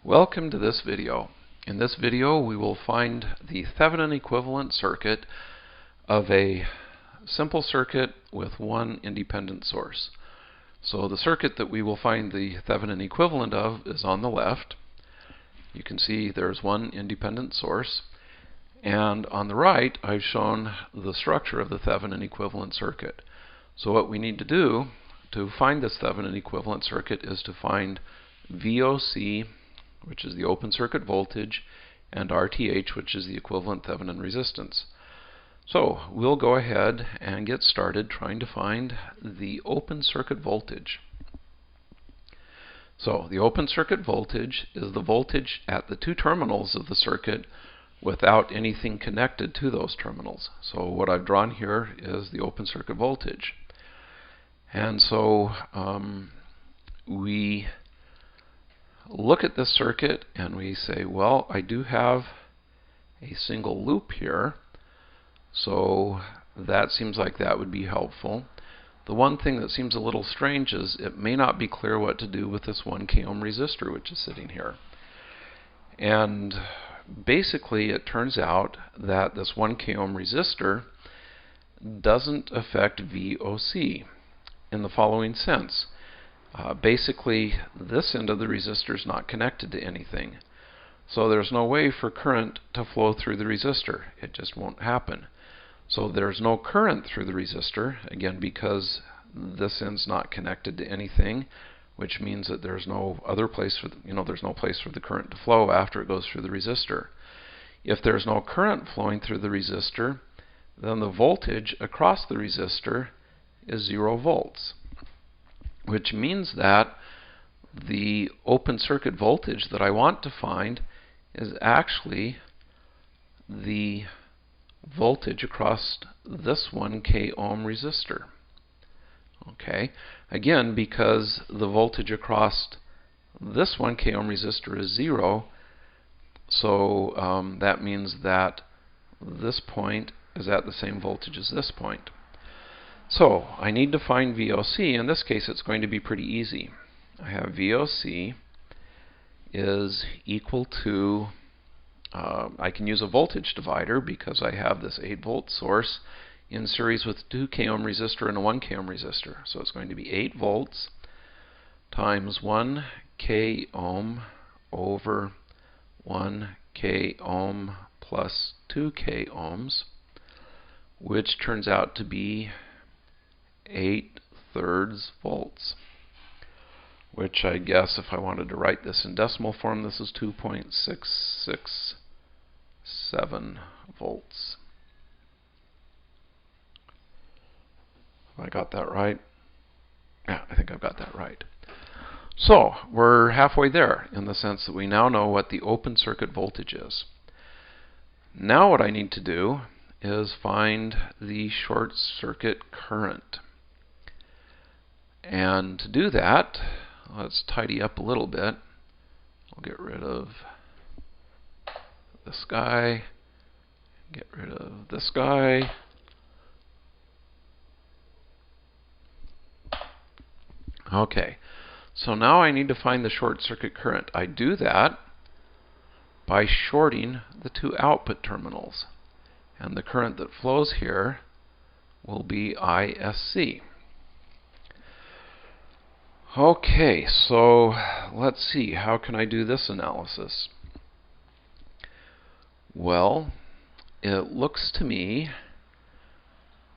Welcome to this video. In this video we will find the Thevenin equivalent circuit of a simple circuit with one independent source. So the circuit that we will find the Thevenin equivalent of is on the left. You can see there's one independent source, and on the right I've shown the structure of the Thevenin equivalent circuit. So what we need to do to find this Thevenin equivalent circuit is to find VOC, which is the open circuit voltage, and RTH, which is the equivalent Thevenin resistance. So we'll go ahead and get started trying to find the open circuit voltage. So the open circuit voltage is the voltage at the two terminals of the circuit without anything connected to those terminals. So what I've drawn here is the open circuit voltage. And so we look at this circuit and we say, well, I do have a single loop here, so that seems like that would be helpful. The one thing that seems a little strange is it may not be clear what to do with this 1 k ohm resistor which is sitting here. And basically it turns out that this 1 k ohm resistor doesn't affect VOC in the following sense. Basically, this end of the resistor is not connected to anything. So there's no way for current to flow through the resistor. It just won't happen. So there's no current through the resistor, again because this end's not connected to anything, which means that there's no other place for there's no place for the current to flow after it goes through the resistor. If there's no current flowing through the resistor, then the voltage across the resistor is 0 volts. Which means that the open circuit voltage that I want to find is actually the voltage across this 1 k ohm resistor. Okay, again, because the voltage across this 1 k ohm resistor is 0, so that means that this point is at the same voltage as this point. So I need to find VOC. In this case it's going to be pretty easy. I have VOC is equal to, I can use a voltage divider because I have this 8 volt source in series with 2 k ohm resistor and a 1 k ohm resistor. So it's going to be 8 volts times 1 k ohm over 1 k ohm plus 2 k ohms, which turns out to be 8/3 volts, which I guess if I wanted to write this in decimal form, this is 2.667 volts. Have I got that right? Yeah, I think I've got that right. So we're halfway there in the sense that we now know what the open circuit voltage is. Now what I need to do is find the short circuit current. And to do that, let's tidy up a little bit. I'll get rid of this guy, get rid of this guy. Okay, so now I need to find the short circuit current. I do that by shorting the two output terminals. And the current that flows here will be ISC. Okay, so let's see, how can I do this analysis? Well, it looks to me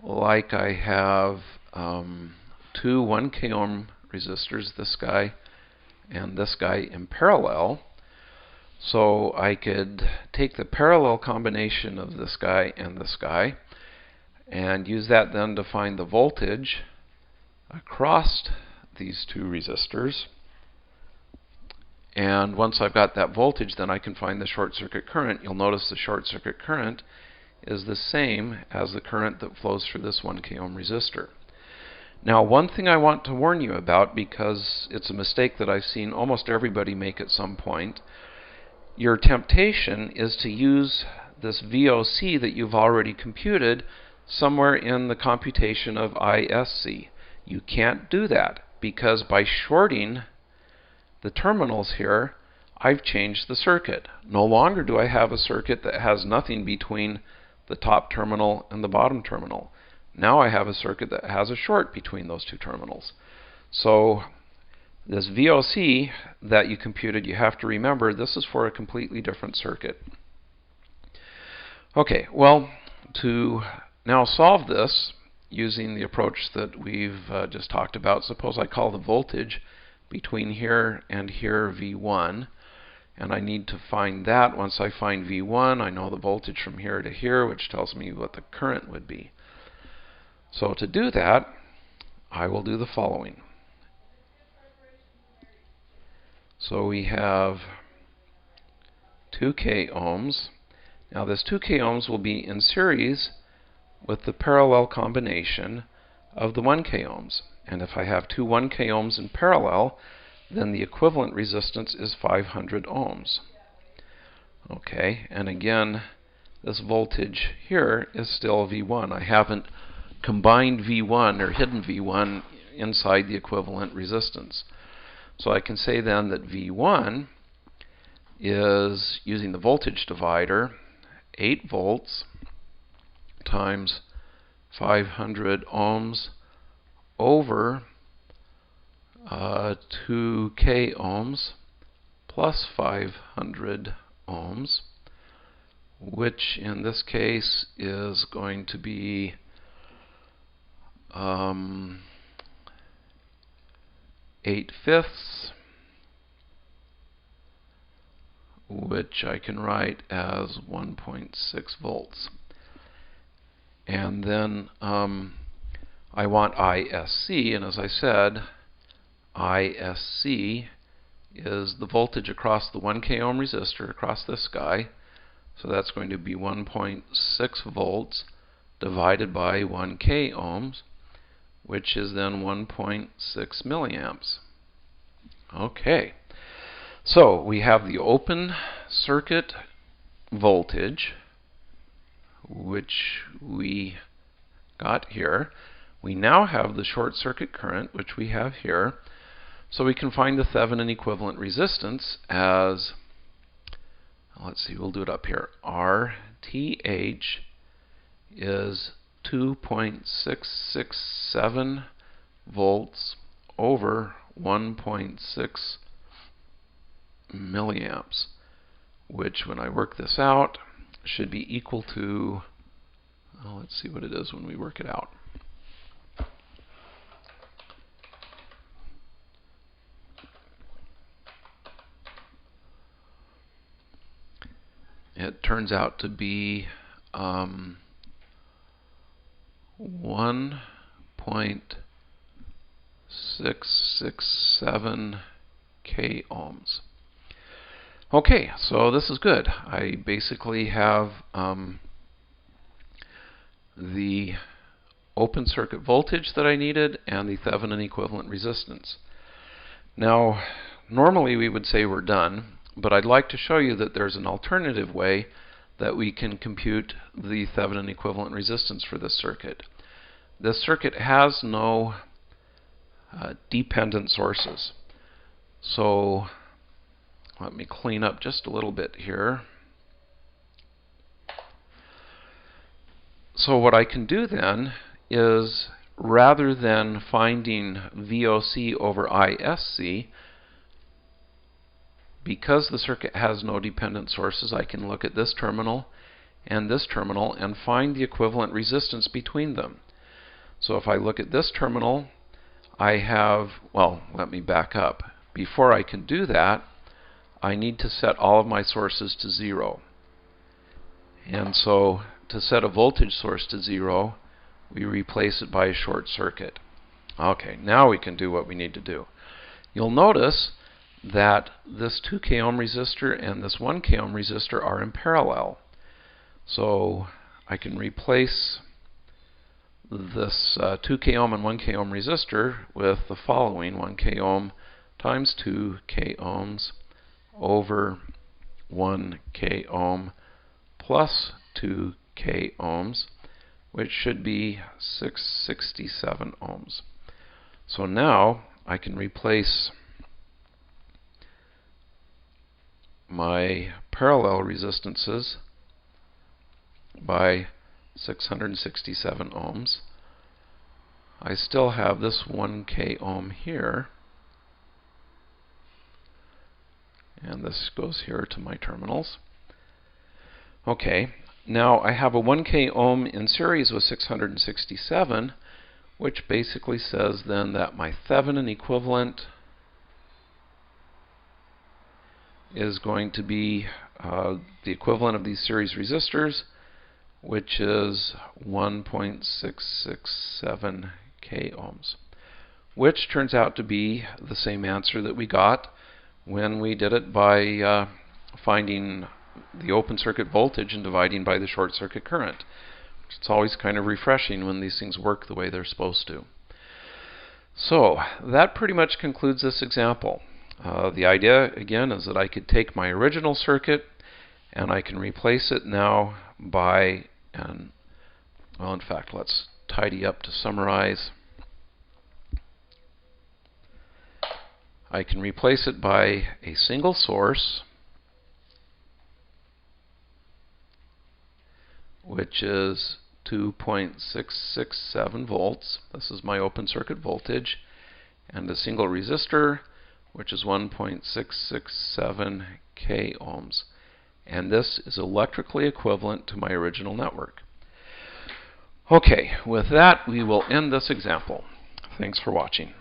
like I have two 1 k ohm resistors, this guy and this guy, in parallel. So I could take the parallel combination of this guy and this guy and use that then to find the voltage across these two resistors. And once I've got that voltage, then I can find the short circuit current. You'll notice the short circuit current is the same as the current that flows through this 1 k ohm resistor. Now, one thing I want to warn you about, because it's a mistake that I've seen almost everybody make at some point, your temptation is to use this VOC that you've already computed somewhere in the computation of ISC. You can't do that because by shorting the terminals here, I've changed the circuit. No longer do I have a circuit that has nothing between the top terminal and the bottom terminal. Now I have a circuit that has a short between those two terminals. So this VOC that you computed, you have to remember this is for a completely different circuit. Okay, well, to now solve this using the approach that we've just talked about, suppose I call the voltage between here and here V1, and I need to find that. Once I find V1, I know the voltage from here to here, which tells me what the current would be. So to do that, I will do the following. So we have 2K ohms. Now this 2K ohms will be in series with the parallel combination of the 1K ohms. And if I have two 1K ohms in parallel, then the equivalent resistance is 500 ohms. Okay, and again, this voltage here is still V1. I haven't combined V1 or hidden V1 inside the equivalent resistance. So I can say then that V1 is, using the voltage divider, 8 volts times 500 ohms over 2K ohms plus 500 ohms, which in this case is going to be 8/5, which I can write as 1.6 volts. And then I want ISC, and as I said, ISC is the voltage across the 1K ohm resistor across this guy. So that's going to be 1.6 volts divided by 1K ohms, which is then 1.6 milliamps. Okay, so we have the open circuit voltage, which we got here. We now have the short circuit current, which we have here. So we can find the Thevenin equivalent resistance as, let's see, we'll do it up here. RTH is 2.667 volts over 1.6 milliamps, which when I work this out should be equal to, let's see what it is when we work it out. It turns out to be 1.667 K ohms. Okay, so this is good. I basically have the open circuit voltage that I needed and the Thevenin equivalent resistance. Now, normally we would say we're done, but I'd like to show you that there's an alternative way that we can compute the Thevenin equivalent resistance for this circuit. This circuit has no dependent sources. So let me clean up just a little bit here. So what I can do then is, rather than finding VOC over ISC, because the circuit has no dependent sources, I can look at this terminal and find the equivalent resistance between them. So if I look at this terminal, I have, well, let me back up. Before I can do that, I need to set all of my sources to 0. And so to set a voltage source to 0, we replace it by a short circuit. Okay, now we can do what we need to do. You'll notice that this 2K ohm resistor and this 1K ohm resistor are in parallel. So I can replace this 2K ohm and 1K ohm resistor with the following: 1K ohm times 2K ohms over 1K ohm plus 2K ohms, which should be 667 ohms. So now I can replace my parallel resistances by 667 ohms, I still have this 1k ohm here, and this goes here to my terminals. Okay, now I have a 1k ohm in series with 667, which basically says then that my Thevenin equivalent is going to be the equivalent of these series resistors, which is 1.667 k ohms, which turns out to be the same answer that we got when we did it by finding the open circuit voltage and dividing by the short circuit current. It's always kind of refreshing when these things work the way they're supposed to. So that pretty much concludes this example. The idea, again, is that I could take my original circuit and I can replace it now by, well, in fact, let's tidy up to summarize. I can replace it by a single source, which is 2.667 volts. This is my open circuit voltage, and a single resistor, which is 1.667 k ohms. And this is electrically equivalent to my original network. Okay, with that, we will end this example. Thanks for watching.